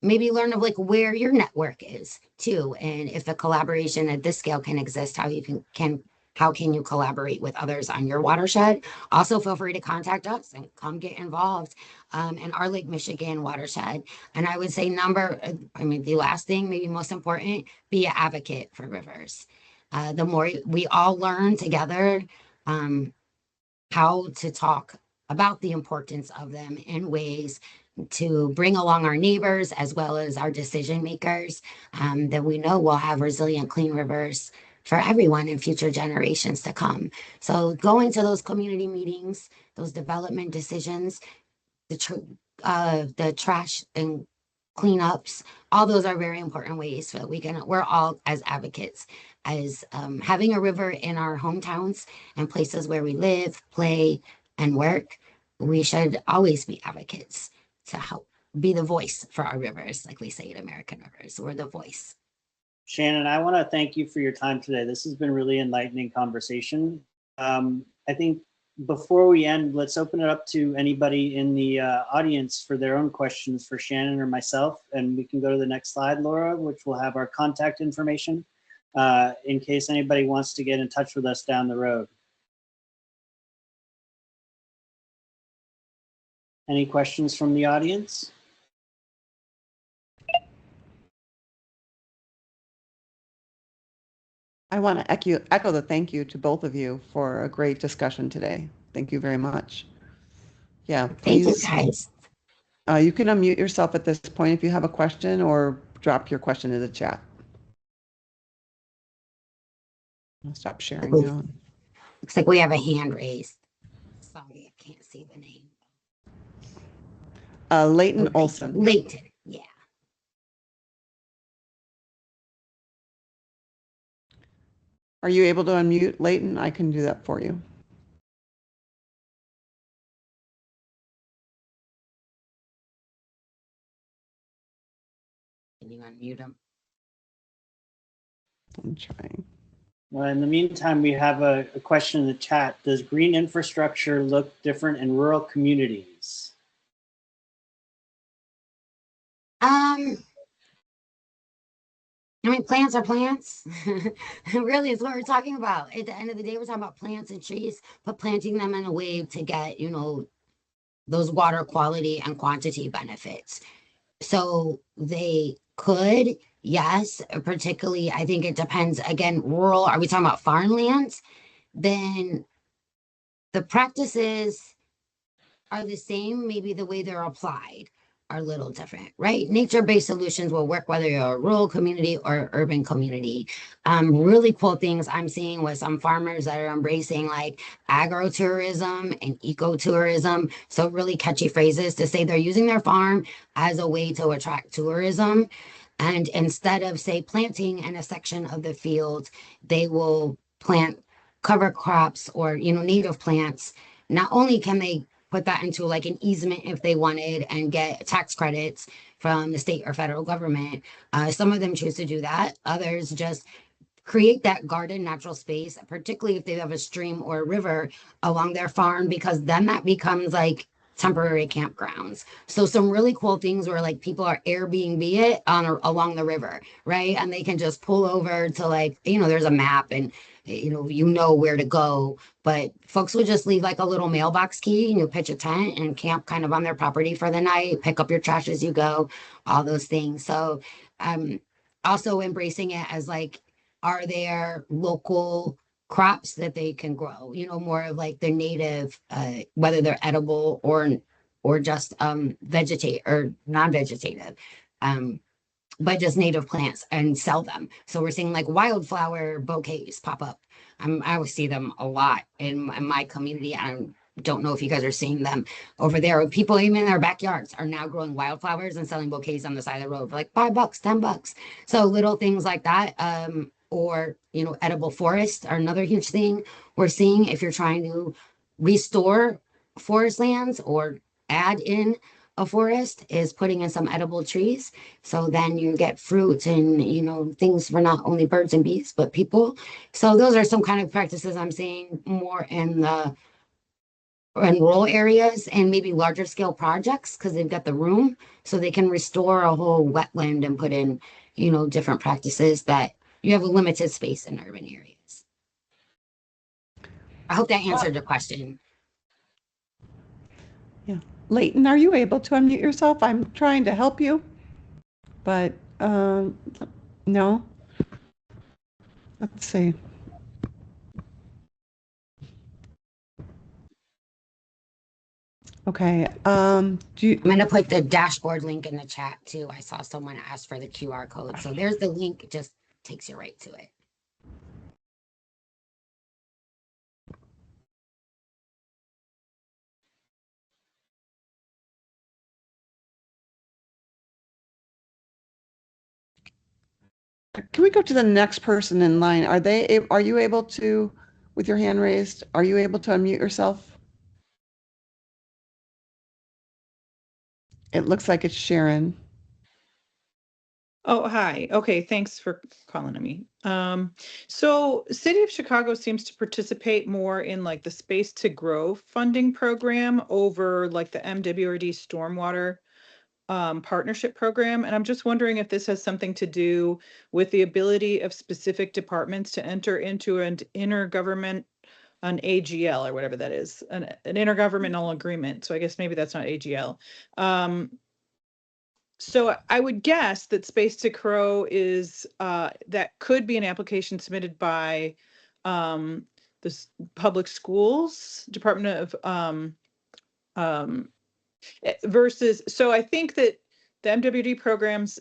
maybe learn of like where your network is too, and if a collaboration at this scale can exist, how you can how can you collaborate with others on your watershed. Also feel free to contact us and come get involved in our Lake Michigan watershed. And I would say the last thing, maybe most important, be an advocate for rivers. The more we all learn together how to talk about the importance of them in ways to bring along our neighbors as well as our decision makers, that we know will have resilient, clean rivers for everyone in future generations to come. So going to those community meetings, those development decisions, the trash and cleanups, all those are very important ways so that we're all as advocates, as having a river in our hometowns and places where we live, play, and work. We should always be advocates to help be the voice for our rivers, like we say at American Rivers. We're the voice. Shannon, I want to thank you for your time today. This has been really enlightening conversation. I think before we end, let's open it up to anybody in the audience for their own questions for Shannon or myself. And we can go to the next slide, Laura, which will have our contact information in case anybody wants to get in touch with us down the road. Any questions from the audience? I want to echo the thank you to both of you for a great discussion today. Thank you very much. Yeah, Thank you, please. guys. You can unmute yourself at this point if you have a question or drop your question in the chat. I'll stop sharing now. Looks like we have a hand raised. Sorry, I can't see the name. Leighton Olson. Leighton, yeah. Are you able to unmute, Leighton? I can do that for you. Can you unmute him? I'm trying. Well, in the meantime, we have a question in the chat. Does green infrastructure look different in rural communities? I mean, plants are plants. Really, is what we're talking about. At the end of the day, we're talking about plants and trees, but planting them in a way to get, those water quality and quantity benefits. So they could, yes, particularly, I think it depends. Again, rural, are we talking about farmlands? Then the practices are the same, maybe the way they're applied are a little different, right? Nature-based solutions will work whether you're a rural community or urban community. Really cool things I'm seeing with some farmers that are embracing like agro-tourism and eco-tourism. So really catchy phrases to say they're using their farm as a way to attract tourism. And instead of, say, planting in a section of the field, they will plant cover crops or, native plants. Not only can they put that into like an easement if they wanted and get tax credits from the state or federal government. Some of them choose to do that. Others just create that garden natural space, particularly if they have a stream or a river along their farm, because then that becomes like temporary campgrounds. So some really cool things where like people are Airbnb it on along the river, right? And they can just pull over to like, there's a map and you know where to go. But folks would just leave like a little mailbox key and you pitch a tent and camp kind of on their property for the night, pick up your trash as you go, all those things. So also embracing it as like, are there local crops that they can grow, more of like the native, whether they're edible or just vegetate or non-vegetative, but just native plants and sell them. So we're seeing like wildflower bouquets pop up. I always see them a lot in my community. I don't know if you guys are seeing them over there. People even in their backyards are now growing wildflowers and selling bouquets on the side of the road for like $5, $10. So little things like that. Or edible forests are another huge thing we're seeing if you're trying to restore forest lands or add in a forest is putting in some edible trees. So then you get fruits and things for not only birds and bees but people. So those are some kind of practices I'm seeing more in rural areas and maybe larger scale projects because they've got the room so they can restore a whole wetland and put in different practices that you have a limited space in urban areas. I hope that answered the question. Yeah. Leighton, are you able to unmute yourself? I'm trying to help you, but no. Let's see. Okay. I'm going to put the dashboard link in the chat too. I saw someone ask for the QR code. So there's the link. It just takes you right to it. Can we go to the next person in line? Are you able to, with your hand raised, are you able to unmute yourself? It looks like it's Sharon. Oh, hi. Okay, thanks for calling to me. So City of Chicago seems to participate more in like the Space to Grow funding program over like the MWRD Stormwater partnership program. And I'm just wondering if this has something to do with the ability of specific departments to enter into an intergovernment, an AGL or whatever that is, an intergovernmental agreement. So I guess maybe that's not AGL. So I would guess that Space to Grow is that could be an application submitted by the public schools, Department of Versus, so I think that the MWD programs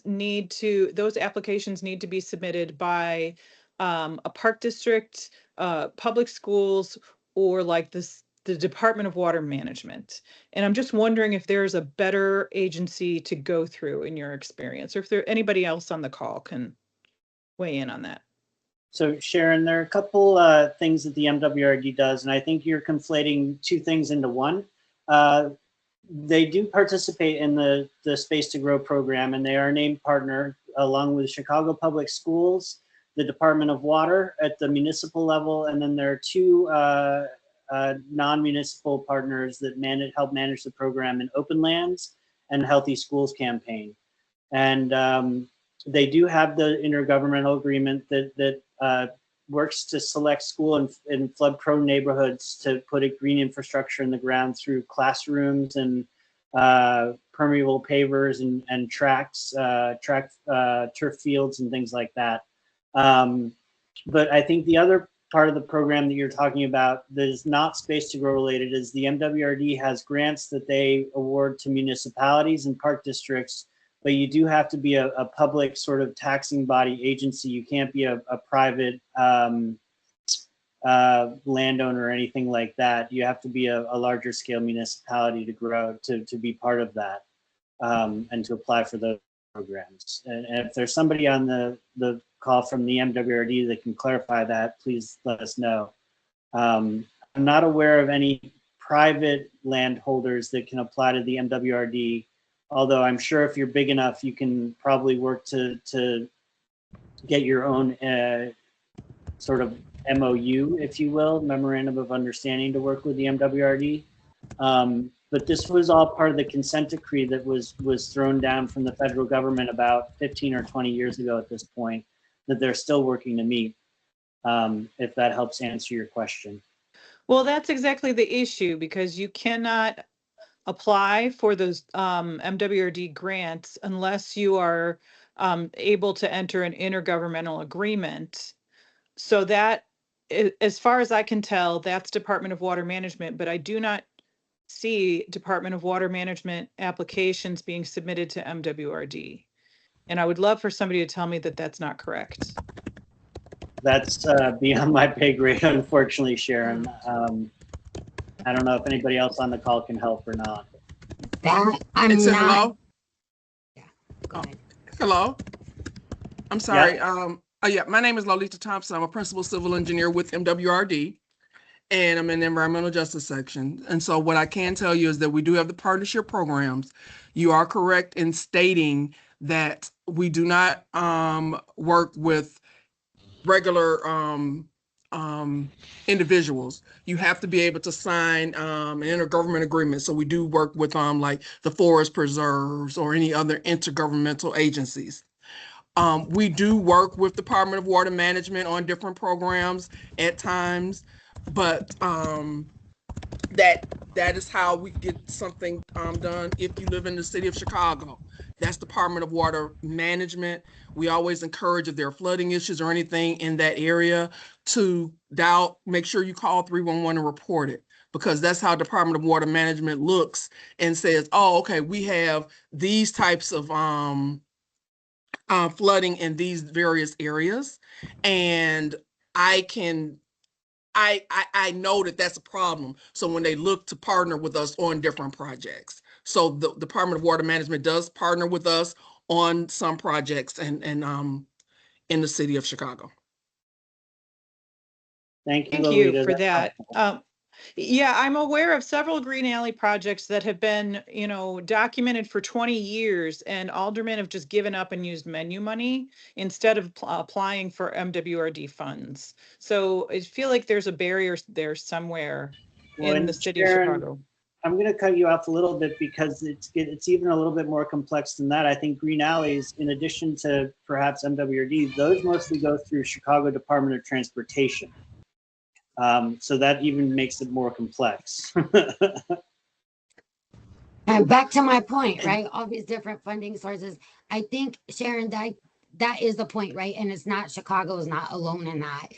those applications need to be submitted by a park district, public schools, or like the Department of Water Management. And I'm just wondering if there's a better agency to go through in your experience, or if there anybody else on the call can weigh in on that. So Sharon, there are a couple things that the MWRD does, and I think you're conflating two things into one. They do participate in the Space to Grow program, and they are a named partner along with Chicago Public Schools, the Department of Water at the municipal level, and then there are two non-municipal partners that help manage the program in Open Lands and Healthy Schools campaign. And they do have the intergovernmental agreement that works to select school in flood-prone neighborhoods to put a green infrastructure in the ground through classrooms and permeable pavers and tracks, turf fields and things like that. But I think the other part of the program that you're talking about that is not Space to Grow related is the MWRD has grants that they award to municipalities and park districts, but you do have to be a public sort of taxing body agency. You can't be a private landowner or anything like that. You have to be a larger scale municipality to grow, to be part of that and to apply for those programs. And if there's somebody on the call from the MWRD that can clarify that, please let us know. I'm not aware of any private landholders that can apply to the MWRD, although I'm sure if you're big enough, you can probably work to get your own sort of MOU, if you will, Memorandum of Understanding, to work with the MWRD. But this was all part of the consent decree that was thrown down from the federal government about 15 or 20 years ago at this point, that they're still working to meet, if that helps answer your question. Well, that's exactly the issue, because you cannot apply for those MWRD grants unless you are able to enter an intergovernmental agreement. So that, as far as I can tell, that's Department of Water Management, but I do not see Department of Water Management applications being submitted to MWRD. And I would love for somebody to tell me that that's not correct. That's beyond my pay grade, unfortunately, Sharon. I don't know if anybody else on the call can help or not. That I'm It's not. hello. Yeah, go ahead. Hello. I'm sorry. Yeah, my name is Lolita Thompson. I'm a principal civil engineer with MWRD, and I'm in the environmental justice section. And so what I can tell you is that we do have the partnership programs. You are correct in stating that we do not work with regular individuals. You have to be able to sign an intergovernment agreement. So we do work with like the forest preserves or any other intergovernmental agencies. We do work with Department of Water Management on different programs at times, but that is how we get something done. If you live in the city of Chicago, that's Department of Water Management. We always encourage, if there are flooding issues or anything in that area, to make sure you call 311 and report it, because that's how Department of Water Management looks and says, oh, okay, we have these types of flooding in these various areas, and I know that that's a problem. So when they look to partner with us on different projects, so the Department of Water Management does partner with us on some projects and in the city of Chicago. Thank you, Thank Lolita. you for that. Yeah, I'm aware of several Green Alley projects that have been, documented for 20 years, and aldermen have just given up and used menu money instead of applying for MWRD funds. So I feel like there's a barrier there somewhere in the city of Chicago. I'm going to cut you off a little bit because it's even a little bit more complex than that. I think Green Alleys, in addition to perhaps MWRD, those mostly go through Chicago Department of Transportation. So that even makes it more complex. And back to my point, right? All these different funding sources. I think, Sharon, that is the point, right? And it's not, Chicago is not alone in that.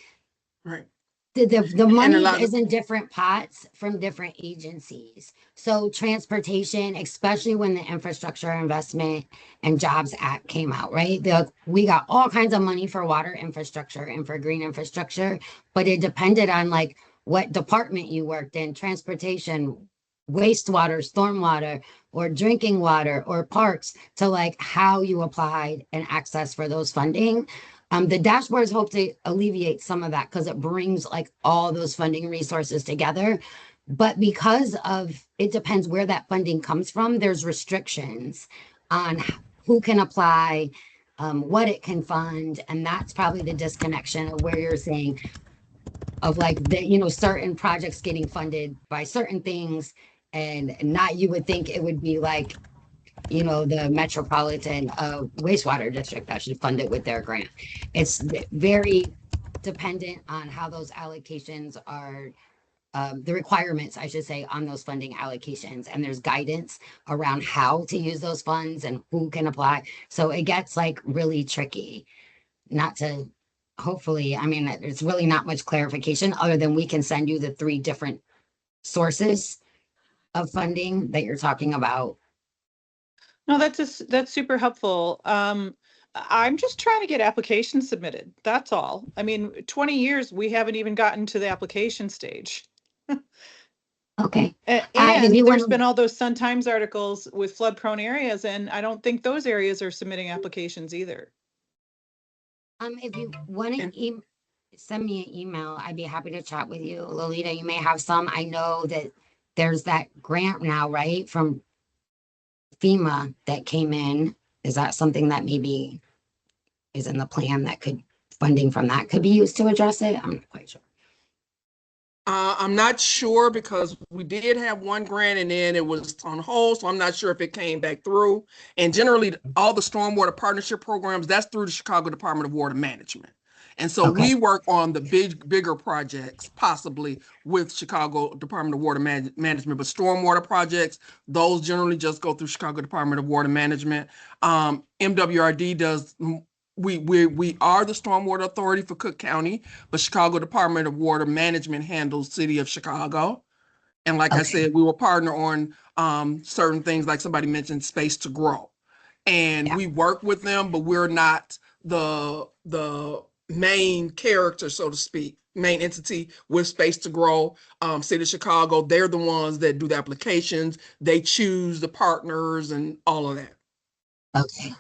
Right. The And a money lot of, is in different pots from different agencies. So transportation, especially when the Infrastructure Investment and Jobs Act came out, right? We got all kinds of money for water infrastructure and for green infrastructure, but it depended on like what department you worked in, transportation, wastewater, stormwater, or drinking water, or parks, to like how you applied and access for those funding. The dashboards hope to alleviate some of that because it brings like all those funding resources together. But because of it depends where that funding comes from, there's restrictions on who can apply, what it can fund. And that's probably the disconnection of where you're saying of like the, certain projects getting funded by certain things and not you would think it would be like the Metropolitan Wastewater District that should fund it with their grant. It's very dependent on how those allocations are, the requirements, I should say, on those funding allocations. And there's guidance around how to use those funds and who can apply. So it gets like really tricky. Not to, hopefully, I mean, it's really not much clarification other than we can send you the 3 different sources of funding that you're talking about. No, that's super helpful. I'm just trying to get applications submitted. That's all. I mean, 20 years, we haven't even gotten to the application stage. Okay. And If you there's want been all those Sun Times articles with flood prone areas, and I don't think those areas are submitting applications either. if you want and to send me an email, I'd be happy to chat with you. Lolita, you may have some. I know that there's that grant now, right, from FEMA that came in. Is that something that maybe is in the plan that funding from that could be used to address it? I'm not quite sure. I'm not sure because we did have one grant and then it was on hold, so I'm not sure if it came back through. And generally, all the stormwater partnership programs, that's through the Chicago Department of Water Management. And so Okay. we work on the bigger projects, possibly with Chicago Department of Water Management, but stormwater projects, those generally just go through Chicago Department of Water Management. MWRD does. We are the stormwater authority for Cook County, but Chicago Department of Water Management handles City of Chicago. And like I Okay. said, we will partner on certain things, like somebody mentioned, space to grow. And Yeah. we work with them, but we're not the main character, so to speak, main entity with space to grow. City of Chicago, they're the ones that do the applications. They choose the partners and all of that. Okay.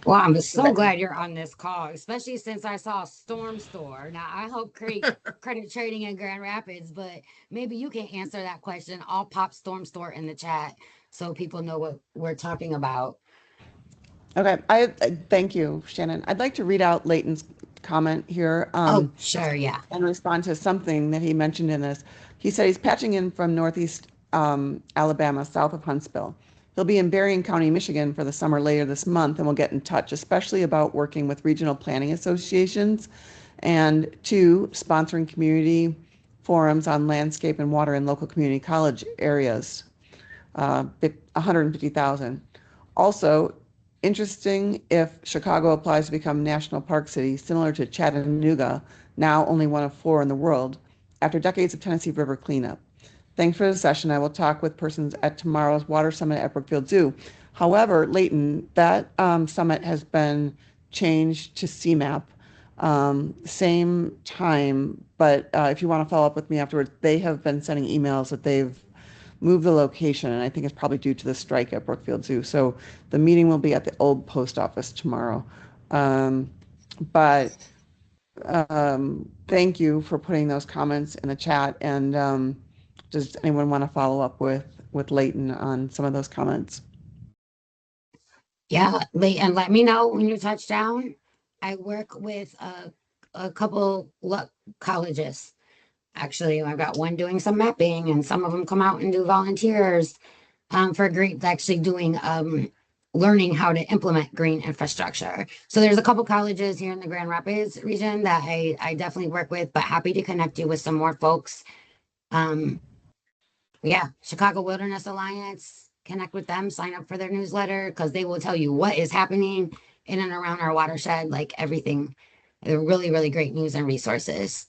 Well, I'm so glad you're on this call, especially since I saw Storm Store. Now, I hope credit trading in Grand Rapids, but maybe you can answer that question. I'll pop Storm Store in the chat so people know what we're talking about. Okay, thank you, Shannon. I'd like to read out Leighton's comment here. Oh, sure. Yeah. And respond to something that he mentioned in this. He said he's patching in from northeast Alabama, south of Huntsville. He'll be in Berrien County, Michigan for the summer later this month and will get in touch, especially about working with regional planning associations and 2, sponsoring community forums on landscape and water in local community college areas, 150,000. Also, interesting if Chicago applies to become national park city, similar to Chattanooga, now only one of 4 in the world, after decades of Tennessee River cleanup. Thanks for the session. I will talk with persons at tomorrow's water summit at Brookfield Zoo. However, Leighton, that summit has been changed to CMAP. Same time, but if you want to follow up with me afterwards, they have been sending emails that they've moved the location, and I think it's probably due to the strike at Brookfield Zoo. So the meeting will be at the old post office tomorrow. But thank you for putting those comments in the chat. And does anyone want to follow up with Leighton on some of those comments? Yeah. And let me know when you touch down. I work with a couple colleges. Actually, I've got one doing some mapping, and some of them come out and do volunteers for green, actually doing learning how to implement green infrastructure. So there's a couple colleges here in the Grand Rapids region that I definitely work with, but happy to connect you with some more folks. Yeah, Chicago Wilderness Alliance, connect with them, sign up for their newsletter because they will tell you what is happening in and around our watershed, like everything They're really, really great news and resources.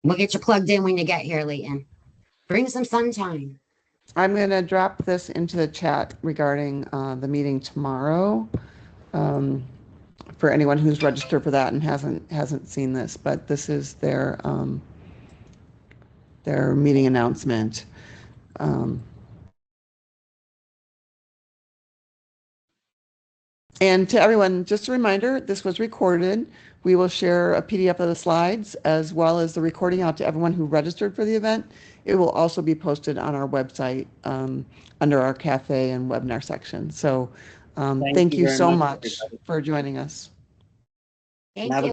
We'll get you plugged in when you get here, Leighton. Bring some sunshine. I'm going to drop this into the chat regarding the meeting tomorrow for anyone who's registered for that and hasn't seen this. But this is their meeting announcement. And to everyone, just a reminder, this was recorded. We will share a PDF of the slides as well as the recording out to everyone who registered for the event. It will also be posted on our website under our cafe and webinar section. So thank you very so much, much everybody. for joining us. Thank Have a you.